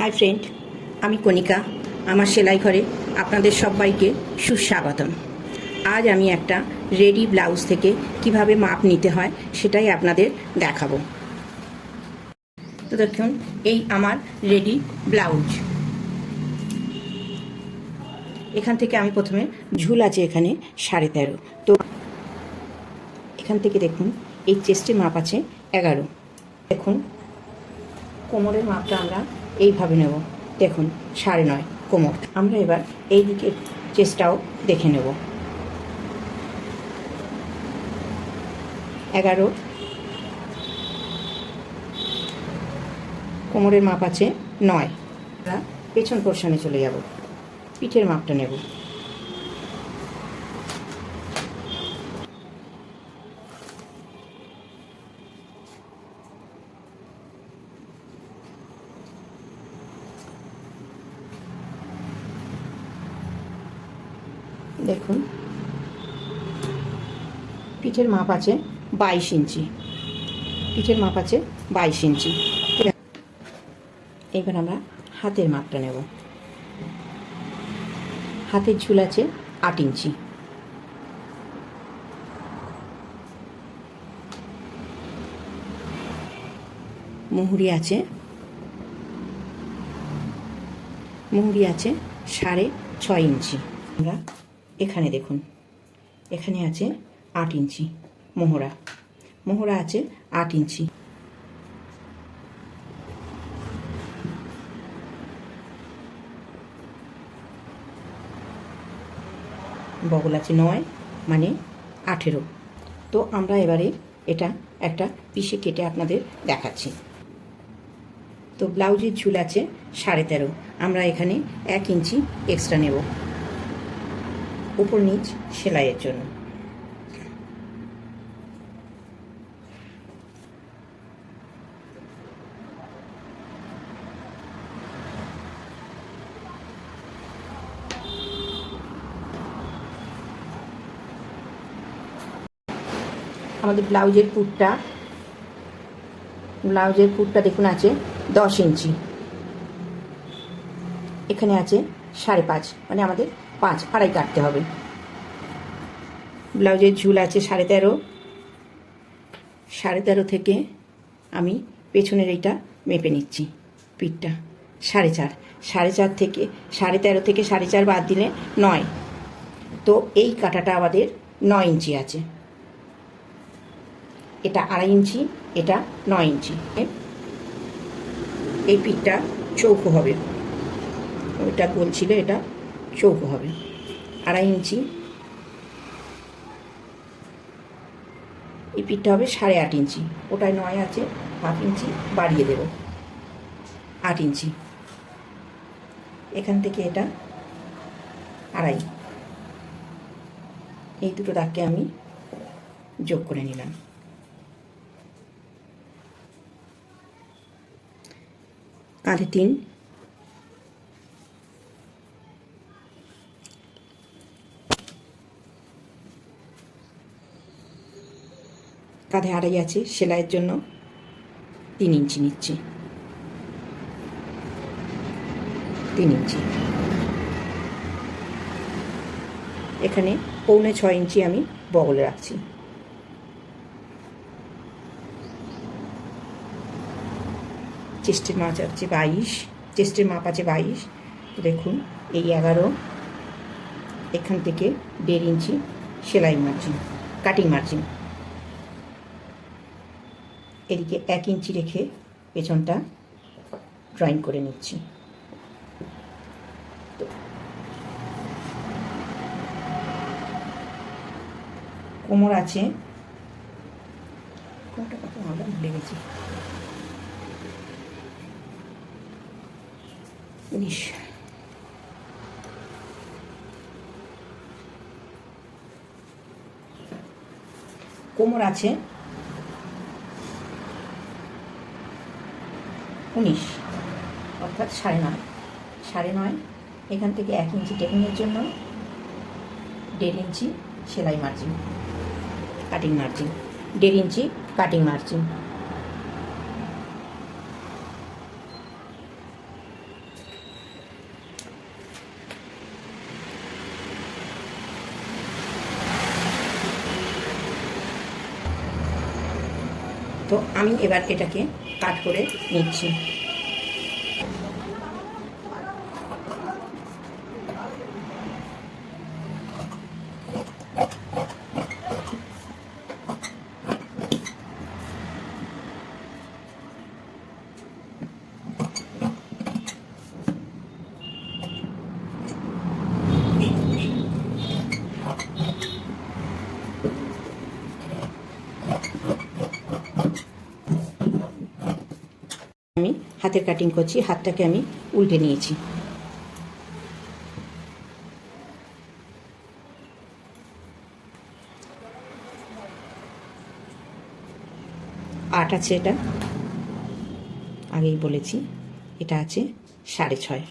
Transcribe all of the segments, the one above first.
Hi friend, আমি কণিকা। আমার সেলাই ঘরে আপনাদের সবাইকে সুস্বাগতম। আজ আমি একটা রেডি ব্লাউজ থেকে কিভাবে মাপ নিতে হয় সেটাই আপনাদের দেখাবো। তো দেখুন, এই আমার রেডি ব্লাউজ। এখান থেকে আমি প্রথমে ঝুল আছে এখানে 13.5। তো এখান থেকে দেখুন এই চেস্টের মাপ আছে 11। দেখুন কোমরের মাপটা আমরা এইভাবে নেব। দেখুন 9.5 কোমর। আমরা এবার এই দিকের চেস্টটাও দেখে নেব। 11 কোমরের মাপ আছে 9। আমরা পেছন পোর্শনে চলে যাব, পিঠের মাপটা নেব। দেখুন পিঠের মাপ আছে 22 ইঞ্চি। পিঠের মাপ আছে 22 ইঞ্চি। এবার আমরা হাতের মাপটা নেব। হাতের ঝুল আছে 8 ইঞ্চি। মুহুরি আছে 6.5 ইঞ্চি। আমরা এখানে দেখুন, এখানে আছে 8 ইঞ্চি মোহরা আছে 8 ইঞ্চি। বগল আছে 9, মানে 18। তো আমরা এবারে এটা একটা পিসে কেটে আপনাদের দেখাচ্ছি। তো ব্লাউজের ঝুল আছে 13.5। আমরা এখানে 1 ইঞ্চি এক্সট্রা নেব উপর নিচ সেলাইয়ের জন্য। আমাদের ব্লাউজের পুটটা দেখুন আছে 10 ইঞ্চি। এখানে আছে 5.5, মানে আমাদের 5 আড়াই কাটতে হবে। ব্লাউজের ঝুল আছে 13.5 থেকে আমি পেছনের এইটা মেপে নিচ্ছি। পিঠটা 4.5 থেকে 13.5 থেকে 4.5 বাদ দিলে 9। তো এই কাটাটা আমাদের 9 ইঞ্চি আছে। এটা 2.5 ইঞ্চি, এটা 9 ইঞ্চি। এই পিঠটা চৌকো হবে, ওইটা গোল ছিল, এটা চৌকো হবে। 2.5 ইঞ্চি। এই পিঠটা হবে 8.5 ইঞ্চি। ওটায় 9 আছে, 1/2 ইঞ্চি বাড়িয়ে দেব, 8 ইঞ্চি। এখান থেকে এটা 2.5। এই দুটো দাগকে আমি যোগ করে নিলাম। কাঁধে 3, কাঁধে 2.5 আছে। সেলাইয়ের জন্য 3 ইঞ্চি নিচ্ছি, 3 ইঞ্চি। এখানে 6.25 ইঞ্চি আমি বগলে রাখছি। চেস্টের মাপ আছে 22। চেস্টের মাপ আছে 22। দেখুন এই 11, এখান থেকে 1.5 ইঞ্চি সেলাই মার্জিন, কাটিং মার্জিন। এদিকে 1 ইঞ্চি রেখে পেছনটা ড্রয়িং করে নিচ্ছি। কোমর আছে, কোমরটা কত আমরা ভুলে গেছি, 19। কোমর আছে 19, অর্থাৎ 9.5। এখান থেকে 1 ইঞ্চি টেপিংয়ের জন্য 1.5 ইঞ্চি সেলাই মার্জিন, কাটিং মার্জিন, 1.5 ইঞ্চি কাটিং মার্জিন। তো আমি এবার এটাকে কাট করে নিচ্ছি। আমি হাতের কাটিং করছি, হাতটাকে আমি উল্টে নিয়েছি। আট আছে, এটা আগেই বলেছি, এটা আছে 6.5।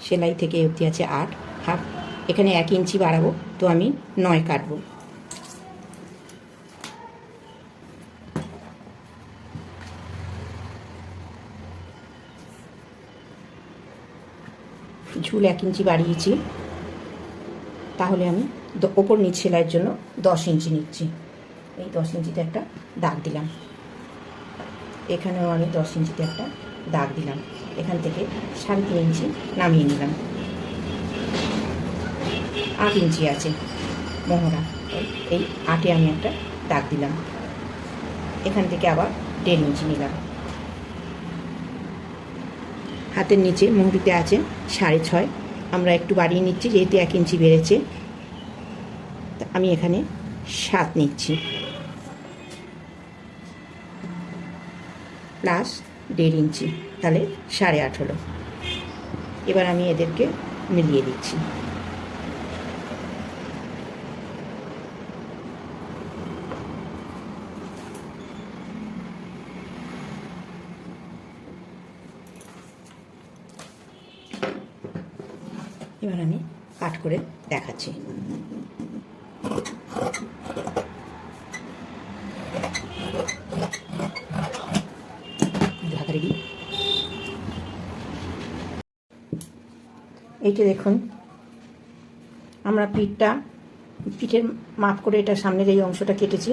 সেলাই থেকে অবধি আছে 8, হাফ এখানে 1 ইঞ্চি বাড়াবো, তো আমি 9 কাটবো। ঝুল 1 ইঞ্চি বাড়িয়েছি, তাহলে আমি ওপর নিচ সেলাইয়ের জন্য 10 ইঞ্চি নিচ্ছি। এই 10 ইঞ্চিতে একটা দাগ দিলাম, এখানেও আমি 10 ইঞ্চিতে একটা দাগ দিলাম। এখান থেকে 3.5 ইঞ্চি নামিয়ে নিলাম। 8 ইঞ্চি আছে মোহরা, এই 8-এ আমি একটা দাগ দিলাম। এখান থেকে আবার 1.5 ইঞ্চি নিলাম। হাতের নিচে মোহরিতে আছে 6.5, আমরা একটু বাড়িয়ে নিচ্ছি যেহেতু 1 ইঞ্চি বেড়েছে। আমি এখানে 7 নিচ্ছি, প্লাস 1.5 ইঞ্চি, তাহলে 8.5 হলো। এবার আমি এদেরকে মিলিয়ে দিচ্ছি। এবার আমি কাট করে দেখাচ্ছি। এইটা দেখুন, আমরা পিঠের মাপ করে এটা সামনের এই অংশটা কেটেছি।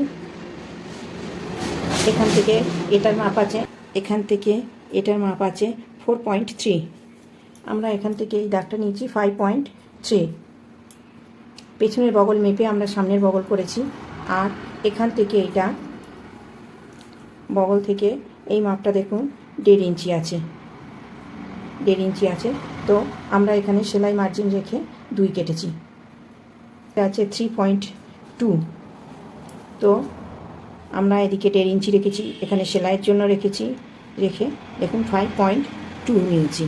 এখান থেকে এটার মাপ আছে, এখান থেকে এটার মাপ আছে 4.3। আমরা এখান থেকে এই দাগটা নিয়েছি 5.3। পেছনের বগল মেপে আমরা সামনের বগল করেছি। আর এখান থেকে এইটা বগল থেকে এই মাপটা দেখুন 1.5 ইঞ্চি আছে, 1.5 ইঞ্চি আছে। তো আমরা এখানে সেলাই মার্জিন রেখে 2 কেটেছি, এটা আছে 3.2। তো আমরা এদিকে 1.5 ইঞ্চি রেখেছি, এখানে সেলাইয়ের জন্য রেখেছি, রেখে দেখুন 5.2 নিয়েছি।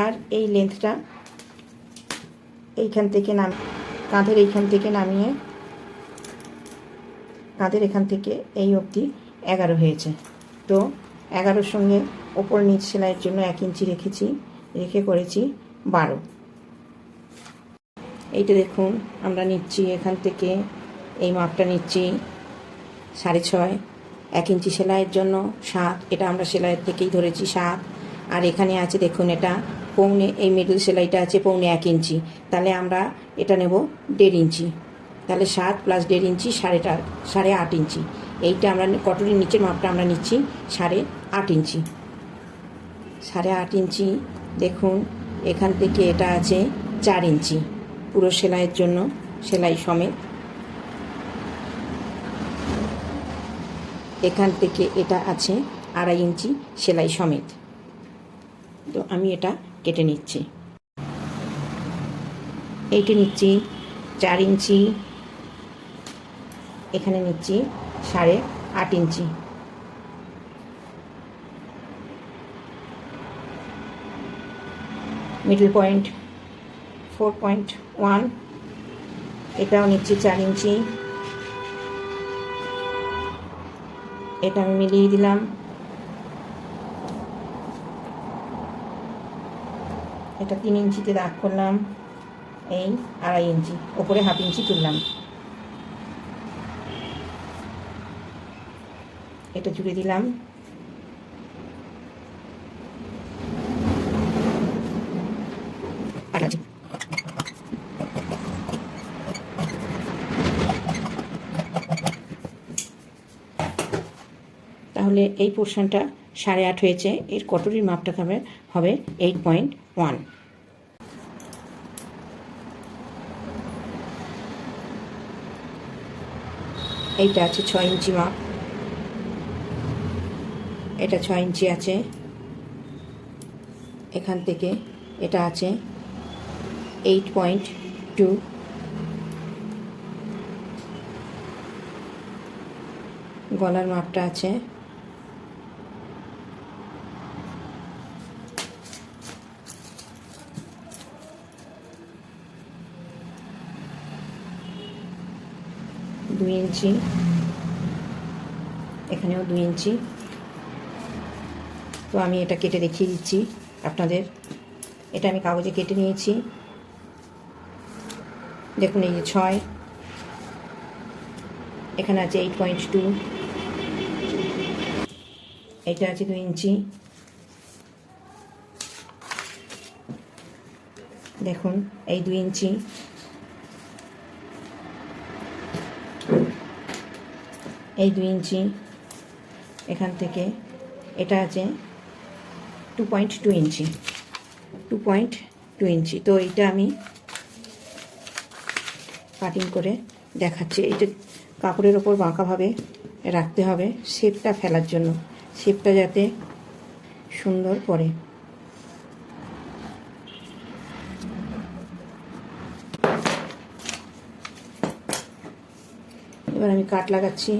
আর এই লেন্থটা এইখান থেকে কাঁধের এইখান থেকে নামিয়ে কাঁধের এখান থেকে এই অবধি 11 হয়েছে। তো 11-র সঙ্গে ওপর নিচ সেলাইয়ের জন্য 1 ইঞ্চি রেখেছি, রেখে করেছি 12। এইটা দেখুন, আমরা নিচ্ছি এখান থেকে এই মাপটা নিচ্ছি 6.5, 1 ইঞ্চি সেলাইয়ের জন্য 7, এটা আমরা সেলাইয়ের থেকেই ধরেছি 7। আর এখানে আছে দেখুন, এটা পৌনে, এই মিডল সেলাইটা আছে 1.25 ইঞ্চি, তাহলে আমরা এটা নেব 1.5 ইঞ্চি, তাহলে 7 + 1.5 ইঞ্চি 8.5 ইঞ্চি। এইটা আমরা কটরির নিচের মাপটা আমরা নিচ্ছি 8.5 ইঞ্চি। 8.5 ইঞ্চি দেখুন, এখান থেকে এটা আছে 4 ইঞ্চি পুরো সেলাইয়ের জন্য, সেলাই সমেত। এখান থেকে এটা আছে 2.5 ইঞ্চি সেলাই সমেত। তো আমি এটা কেটে নিচ্ছি। এইটা নিচ্ছি 4 ইঞ্চি, এখানে নিচ্ছি 8.5 ইঞ্চি। মিডল পয়েন্ট 4.1, এটাও নিচ্ছি 4 ইঞ্চি, এটা আমি মিলিয়ে দিলাম। এটা 3 ইঞ্চিতে দাগ করলাম, এই 2.5 ইঞ্চি, ওপরে 1/2 ইঞ্চি তুললাম। এটা জুড়ে দিলাম। তাহলে এই পোর্শনটা 8.5 হয়েছে। এর কটরির মাপটা হবে 8.1। এইটা আছে 6 ইঞ্চি মাপ, এটা 6 ইঞ্চি আছে। এখান থেকে এটা আছে 8.2, গলার মাপটা আছে 2 ইঞ্চি, এখানেও 2 ইঞ্চি। তো আমি এটা কেটে দেখিয়ে দিচ্ছি আপনাদের। এটা আমি কাগজে কেটে নিয়েছি। দেখুন এই যে 6, এখানে আছে 8.2, এটা আছে 2 ইঞ্চি। দেখুন এই 2 ইঞ্চি, এই 2 ইঞ্চি। এখান থেকে এটা আছে 2.2 ইঞ্চি, 2.2 ইঞ্চি। তো এইটা আমি কাটিং করে দেখাচ্ছি। এটা কাপড়ের ওপর বাঁকাভাবে রাখতে হবে শেপটা ফেলার জন্য, শেপটা যাতে সুন্দর পড়ে। এবার আমি কাট লাগাচ্ছি।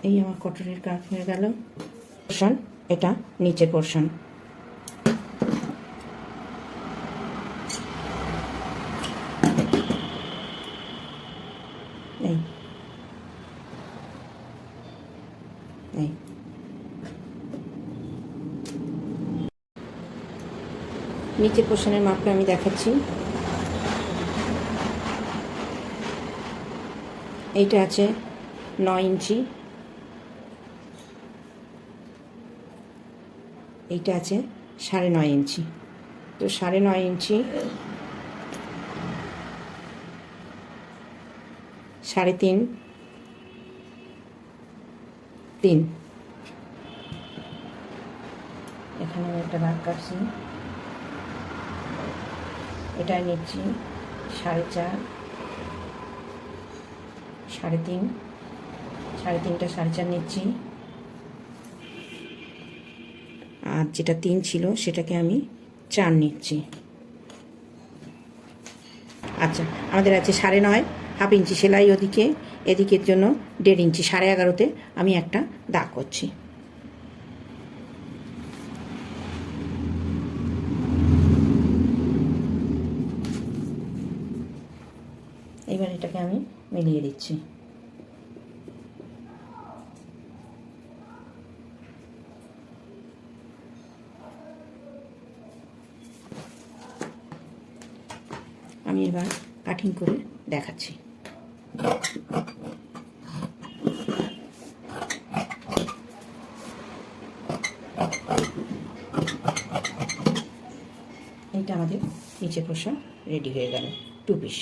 এই আমার কটনের কাট হয়ে গেল। পোর্শন, এটা নিচের পোর্শন। এই এই নিচের পোর্শনের মাপটা আমি দেখাচ্ছি। এইটা আছে 9 ইঞ্চি, এইটা আছে 9.5 ইঞ্চি। তো 9.5 ইঞ্চি, 3.5, 3। এখানে আমি একটা দাগ কাটছি। এটা নিচ্ছি 4.5, 3.5, 3.5টা 4.5 নিচ্ছি। আর যেটা 3 ছিল সেটাকে আমি 4 নিচ্ছি। আচ্ছা, আমাদের আছে 9.5, হাফ ইঞ্চি সেলাই ওদিকে, এদিকের জন্য 1.5 ইঞ্চি, 11.5তে আমি একটা দাগ করছি। এবার এটাকে আমি মিলিয়ে দিচ্ছি। আমি এবার কাটিং করে দেখাচ্ছি। এইটা আমাদের নিচে পোর্শন রেডি হয়ে গেল, 2 পিস।